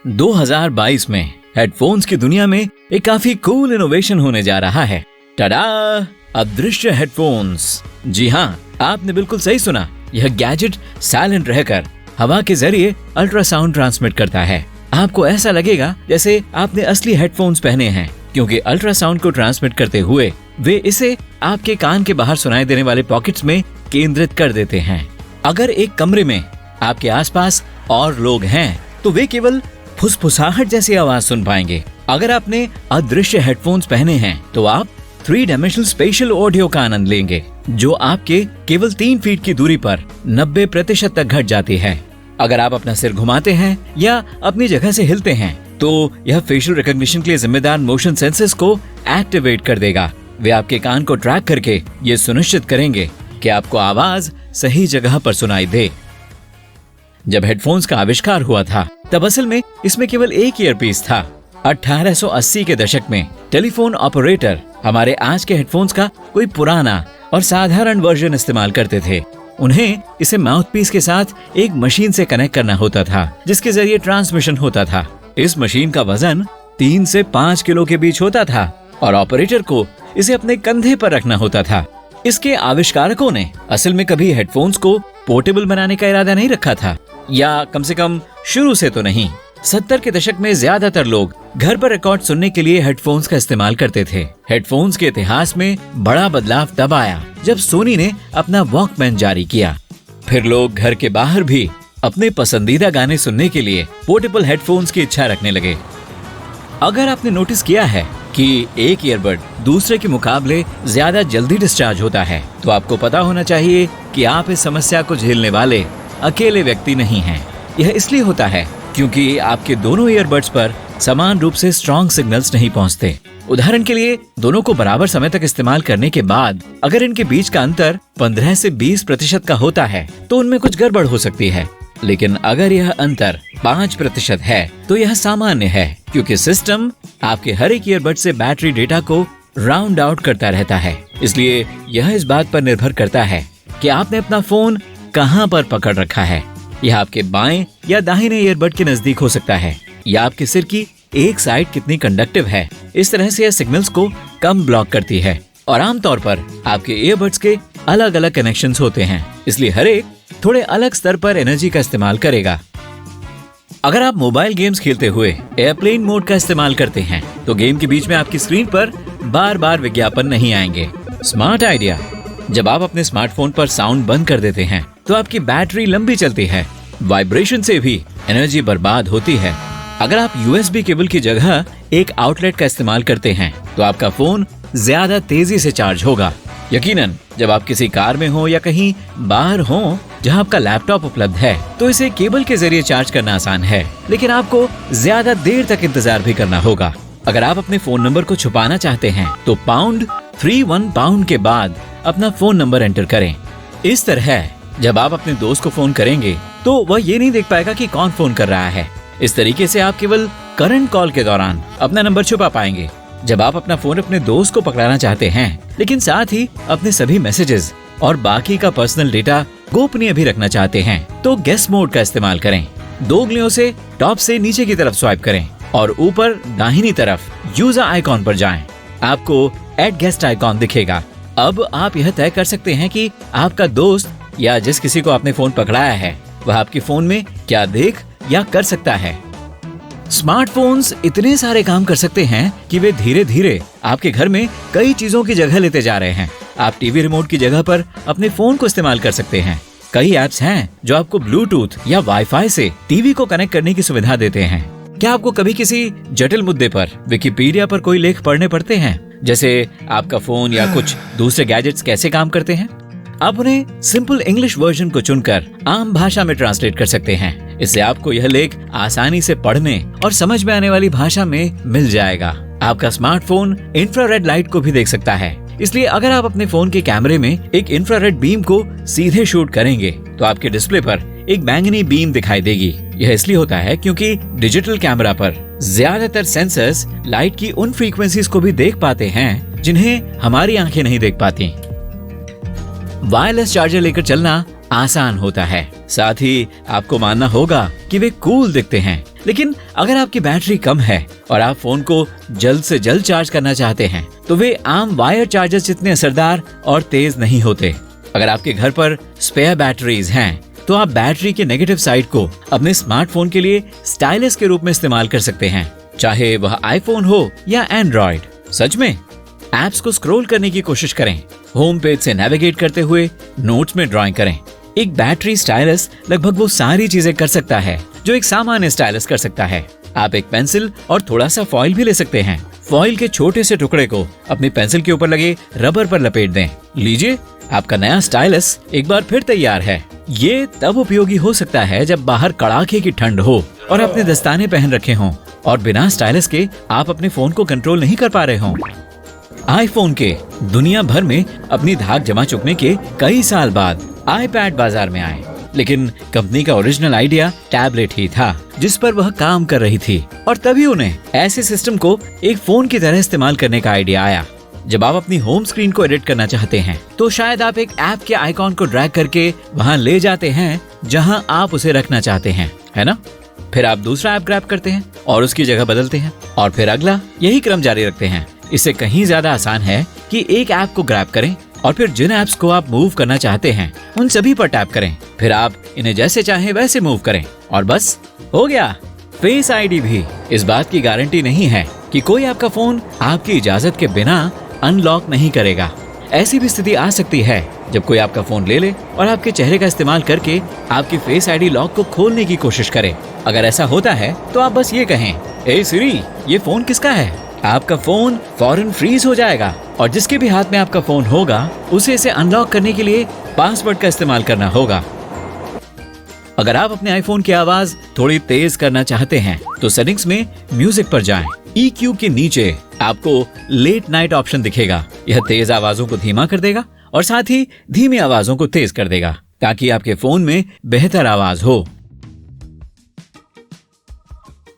2022 में हेडफोन्स की दुनिया में एक काफी कूल इनोवेशन होने जा रहा है। टडा! अदृश्य हेडफोन्स। जी हाँ, आपने बिल्कुल सही सुना। यह गैजेट साइलेंट रहकर हवा के जरिए अल्ट्रासाउंड ट्रांसमिट करता है। आपको ऐसा लगेगा जैसे आपने असली हेडफोन्स पहने हैं, क्योंकि अल्ट्रासाउंड को ट्रांसमिट करते हुए वे इसे आपके कान के बाहर सुनाई देने वाले पॉकेट्स में केंद्रित कर देते हैं। अगर एक कमरे में आपके आसपास और लोग हैं, तो वे केवल फुसफुसाहट जैसी आवाज सुन पाएंगे। अगर आपने अदृश्य हेडफोन्स पहने हैं, तो आप 3 डायमेंशनल स्पेशल ऑडियो का आनंद लेंगे, जो आपके केवल 3 फीट की दूरी पर 90% तक घट जाती है। अगर आप अपना सिर घुमाते हैं या अपनी जगह से हिलते हैं, तो यह फेशियल रिकॉग्निशन के लिए जिम्मेदार मोशन सेंसर्स को एक्टिवेट कर देगा। वे आपके कान को ट्रैक करके ये सुनिश्चित करेंगे कि आपको आवाज सही जगह पर सुनाई दे। जब हेडफोन्स का आविष्कार हुआ था, तब असल में इसमें केवल एक ईयरपीस था। 1880 के दशक में टेलीफोन ऑपरेटर हमारे आज के हेडफोन्स का कोई पुराना और साधारण वर्जन इस्तेमाल करते थे। उन्हें इसे माउथपीस के साथ एक मशीन से कनेक्ट करना होता था, जिसके जरिए ट्रांसमिशन होता था। इस मशीन का वजन 3 से 5 किलो के बीच होता था और ऑपरेटर को इसे अपने कंधे पर रखना होता था। इसके आविष्कारकों ने असल में कभी हेडफोन्स को पोर्टेबल बनाने का इरादा नहीं रखा था, या कम से कम शुरू से तो नहीं। 70 के दशक में ज्यादातर लोग घर पर रिकॉर्ड सुनने के लिए हेडफोन्स का इस्तेमाल करते थे। हेडफोन्स के इतिहास में बड़ा बदलाव तब आया जब सोनी ने अपना वॉकमैन जारी किया। फिर लोग घर के बाहर भी अपने पसंदीदा गाने सुनने के लिए पोर्टेबल हेडफोन्स की इच्छा रखने लगे। अगर आपने नोटिस किया है कि एक ईयरबड दूसरे के मुकाबले ज्यादा जल्दी डिस्चार्ज होता है, तो आपको पता होना चाहिए कि आप इस समस्या को झेलने वाले अकेले व्यक्ति नहीं हैं। यह इसलिए होता है क्योंकि आपके दोनों ईयरबड्स पर समान रूप से स्ट्रॉन्ग सिग्नल्स नहीं पहुंचते। उदाहरण के लिए, दोनों को बराबर समय तक इस्तेमाल करने के बाद अगर इनके बीच का अंतर 15 से 20% का होता है, तो उनमें कुछ गड़बड़ हो सकती है। लेकिन अगर यह अंतर 5% है, तो यह सामान्य है, क्योंकि सिस्टम आपके हर एक ईयरबड से बैटरी डेटा को राउंड आउट करता रहता है। इसलिए यह इस बात पर निर्भर करता है कि आपने अपना फोन कहां पर पकड़ रखा है। यह आपके बाएं या दाहिने ईयरबड के नजदीक हो सकता है, या आपके सिर की एक साइड कितनी कंडक्टिव है। इस तरह से यह सिग्नल्स को कम ब्लॉक करती है। और आमतौर पर आपके ईयरबड्स के अलग अलग कनेक्शंस होते हैं, इसलिए हर एक थोड़े अलग स्तर पर एनर्जी का इस्तेमाल करेगा। अगर आप मोबाइल गेम्स खेलते हुए एयरप्लेन मोड का इस्तेमाल करते हैं, तो गेम के बीच में आपकी स्क्रीन पर बार बार विज्ञापन नहीं आएंगे। Smart idea. जब आप अपने स्मार्टफोन पर साउंड बंद कर देते हैं, तो आपकी बैटरी लंबी चलती है। वाइब्रेशन से भी एनर्जी बर्बाद होती है। अगर आप USB केबल की जगह एक आउटलेट का इस्तेमाल करते हैं, तो आपका फोन ज्यादा तेजी से चार्ज होगा। यकीनन जब आप किसी कार में हो या कहीं बाहर हो जहां आपका लैपटॉप उपलब्ध है, तो इसे केबल के जरिए चार्ज करना आसान है, लेकिन आपको ज्यादा देर तक इंतजार भी करना होगा। अगर आप अपने फोन नंबर को छुपाना चाहते हैं, तो #31 के बाद अपना फोन नंबर एंटर करें। इस तरह जब आप अपने दोस्त को फोन करेंगे, तो वह ये नहीं देख पाएगा कि कौन फोन कर रहा है। इस तरीके से आप केवल करंट कॉल के दौरान अपना नंबर छुपा पाएंगे। जब आप अपना फोन अपने दोस्त को पकड़ाना चाहते हैं, लेकिन साथ ही अपने सभी मैसेजेस और बाकी का पर्सनल डेटा गोपनीय भी रखना चाहते हैं, तो गेस्ट मोड का इस्तेमाल करें। 2 उंगलियों से टॉप से नीचे की तरफ स्वाइप करें और ऊपर दाहिनी तरफ यूजर आइकॉन पर जाएं। आपको ऐड गेस्ट आइकॉन दिखेगा। अब आप यह तय कर सकते हैं कि आपका दोस्त या जिस किसी को आपने फोन पकड़ाया है, वह आपके फोन में क्या देख या कर सकता है। स्मार्टफोन्स इतने सारे काम कर सकते हैं कि वे धीरे धीरे आपके घर में कई चीजों की जगह लेते जा रहे हैं। आप टीवी रिमोट की जगह पर अपने फोन को इस्तेमाल कर सकते हैं। कई ऐप्स हैं जो आपको ब्लूटूथ या वाईफाई से टीवी को कनेक्ट करने की सुविधा देते हैं। क्या आपको कभी किसी जटिल मुद्दे पर विकिपीडिया पर कोई लेख पढ़ने पड़ते हैं, जैसे आपका फोन या कुछ दूसरे गैजेट्स कैसे काम करते हैं? आप उन्हें सिंपल इंग्लिश वर्जन को चुनकर आम भाषा में ट्रांसलेट कर सकते हैं। इससे आपको यह लेख आसानी से पढ़ने और समझ में आने वाली भाषा में मिल जाएगा। आपका स्मार्टफोन इंफ्रारेड लाइट को भी देख सकता है, इसलिए अगर आप अपने फोन के कैमरे में एक इंफ्रारेड बीम को सीधे शूट करेंगे, तो आपके डिस्प्ले पर एक बैंगनी बीम दिखाई देगी। यह इसलिए होता है क्योंकि डिजिटल कैमरा पर ज्यादातर सेंसर्स लाइट की उन फ्रीक्वेंसीज को भी देख पाते हैं जिन्हें हमारी आंखें नहीं देख पाती। वायरलेस चार्जर लेकर चलना आसान होता है, साथ ही आपको मानना होगा कि वे कूल दिखते हैं, लेकिन अगर आपकी बैटरी कम है और आप फोन को जल्द से जल्द चार्ज करना चाहते हैं तो वे आम वायर चार्जर जितने असरदार और तेज नहीं होते। अगर आपके घर पर स्पेयर बैटरीज हैं तो आप बैटरी के नेगेटिव साइड को अपने स्मार्टफोन के लिए स्टाइलस के रूप में इस्तेमाल कर सकते हैं, चाहे वह आईफोन हो या एंड्रॉइड। सच में एप्स को स्क्रॉल करने की कोशिश करें, होम पेज से नेविगेट करते हुए नोट्स में ड्राइंग करें। एक बैटरी स्टाइलस लगभग वो सारी चीजें कर सकता है जो एक सामान्य स्टाइलस कर सकता है। आप एक पेंसिल और थोड़ा सा फॉइल भी ले सकते हैं। फॉइल के छोटे से टुकड़े को अपनी पेंसिल के ऊपर लगे रबर पर लपेट दें। लीजिए, आपका नया स्टाइलस एक बार फिर तैयार है। ये तब उपयोगी हो सकता है जब बाहर कड़ाके की ठंड हो और अपने दस्ताने पहन रखे हों और बिना स्टाइलस के आप अपने फोन को कंट्रोल नहीं कर पा रहे हों। आईफोन के दुनिया भर में अपनी धाक जमा चुकने के कई साल बाद आईपैड बाजार में आए, लेकिन कंपनी का ओरिजिनल आइडिया टैबलेट ही था जिस पर वह काम कर रही थी। और तभी उन्हें ऐसे सिस्टम को एक फोन की तरह इस्तेमाल करने का आइडिया आया। जब आप अपनी होम स्क्रीन को एडिट करना चाहते हैं तो शायद आप एक ऐप के आइकॉन को ड्रैग करके वहां ले जाते हैं जहां आप उसे रखना चाहते हैं, है ना? फिर आप दूसरा ऐप ग्रैब करते हैं और उसकी जगह बदलते हैं और फिर अगला, यही क्रम जारी रखते हैं। इससे कहीं ज्यादा आसान है कि एक ऐप को ग्रैब करें और फिर जिन ऐप्स को आप मूव करना चाहते हैं उन सभी पर टैप करें, फिर आप इन्हें जैसे चाहें वैसे मूव करें और बस हो गया। फेस आईडी भी इस बात की गारंटी नहीं है कि कोई आपका फोन आपकी इजाजत के बिना अनलॉक नहीं करेगा। ऐसी भी स्थिति आ सकती है जब कोई आपका फोन ले ले और आपके चेहरे का इस्तेमाल करके आपकी फेस आईडी लॉक को खोलने की कोशिश करे। अगर ऐसा होता है तो आप बस ये कहें, ए सिरी, ये फोन किसका है? आपका फोन फौरन फ्रीज हो जाएगा और जिसके भी हाथ में आपका फोन होगा उसे इसे अनलॉक करने के लिए पासवर्ड का इस्तेमाल करना होगा। अगर आप अपने आईफोन की आवाज थोड़ी तेज करना चाहते हैं तो सेटिंग्स में म्यूजिक पर जाएं। EQ के नीचे आपको लेट नाइट ऑप्शन दिखेगा। यह तेज आवाजों को धीमा कर देगा और साथ ही धीमी आवाजों को तेज कर देगा ताकि आपके फोन में बेहतर आवाज हो।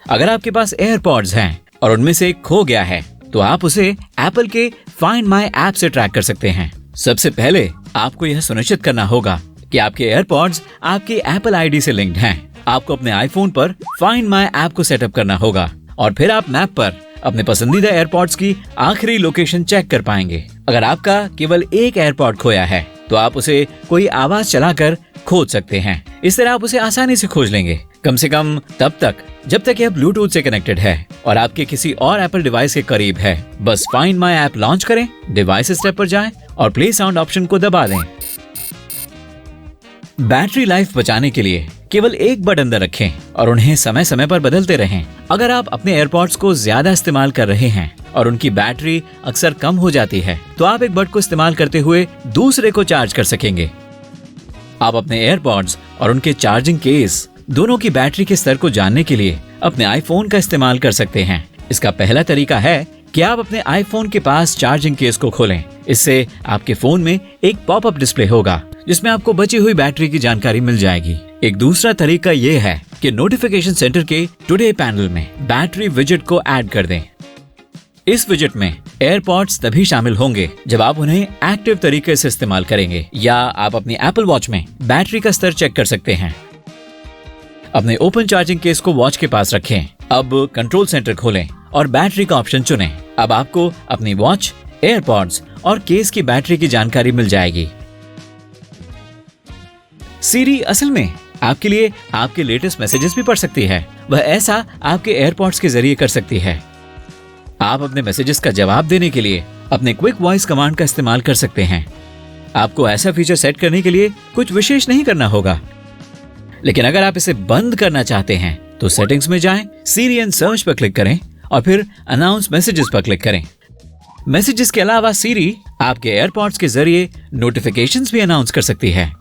अगर आपके पास एयरपॉड्स हैं और उनमें से एक खो गया है तो आप उसे एप्पल के फाइंड माई ऐप से ट्रैक कर सकते हैं। सबसे पहले आपको यह सुनिश्चित करना होगा कि आपके एयरपॉड्स आपके एप्पल आईडी से लिंक्ड हैं। आपको अपने आईफोन पर फाइंड माई ऐप को सेटअप करना होगा और फिर आप मैप पर अपने पसंदीदा एयरपॉड्स की आखिरी लोकेशन चेक कर पाएंगे। अगर आपका केवल एक एयरपॉड खोया है तो आप उसे कोई आवाज चलाकर खोज सकते हैं। इस तरह आप उसे आसानी से खोज लेंगे, कम से कम तब तक जब तक यह ब्लूटूथ से कनेक्टेड है और आपके किसी और एप्पल डिवाइस के करीब है। बस फाइंड माई ऐप लॉन्च करें, डिवाइस स्टेप पर जाएं और प्ले साउंड ऑप्शन को दबा दें। बैटरी लाइफ बचाने के लिए केवल एक बटन अंदर रखें और उन्हें समय समय पर बदलते रहें। अगर आप अपने एयरपॉड्स को ज्यादा इस्तेमाल कर रहे हैं और उनकी बैटरी अक्सर कम हो जाती है तो आप एक बड को इस्तेमाल करते हुए दूसरे को चार्ज कर सकेंगे। आप अपने एयरपॉड्स और उनके चार्जिंग केस दोनों की बैटरी के स्तर को जानने के लिए अपने आईफोन का इस्तेमाल कर सकते हैं। इसका पहला तरीका है कि आप अपने आईफोन के पास चार्जिंग केस को खोलें। इससे आपके फोन में एक पॉपअप डिस्प्ले होगा जिसमें आपको बची हुई बैटरी की जानकारी मिल जाएगी। एक दूसरा तरीका ये है कि नोटिफिकेशन सेंटर के टुडे पैनल में बैटरी विजेट को ऐड कर दें। इस विजेट में एयरपॉड्स तभी शामिल होंगे जब आप उन्हें एक्टिव तरीके से इस्तेमाल करेंगे, या आप अपनी एप्पल वॉच में बैटरी का स्तर चेक कर सकते हैं। अपने ओपन चार्जिंग केस को वॉच के पास रखें। अब कंट्रोल सेंटर खोलें और बैटरी का ऑप्शन चुनें। अब आपको अपनी वॉच, एयरपॉड्स और केस की बैटरी की जानकारी मिल जाएगी। सीरी असल में आपके लिए आपके लेटेस्ट मैसेजेस भी पढ़ सकती है। वह ऐसा आपके एयरपॉड्स के जरिए कर सकती है। आप अपने मैसेजेस का जवाब देने के लिए अपने क्विक वॉइस कमांड का इस्तेमाल कर सकते हैं। आपको ऐसा फीचर सेट करने के लिए कुछ विशेष नहीं करना होगा, लेकिन अगर आप इसे बंद करना चाहते हैं तो सेटिंग्स में जाएं, सीरी एंड सर्च पर क्लिक करें और फिर अनाउंस मैसेजेस पर क्लिक करें। मैसेजेस के अलावा सीरी आपके एयरपॉड्स के जरिए नोटिफिकेशंस भी अनाउंस कर सकती है।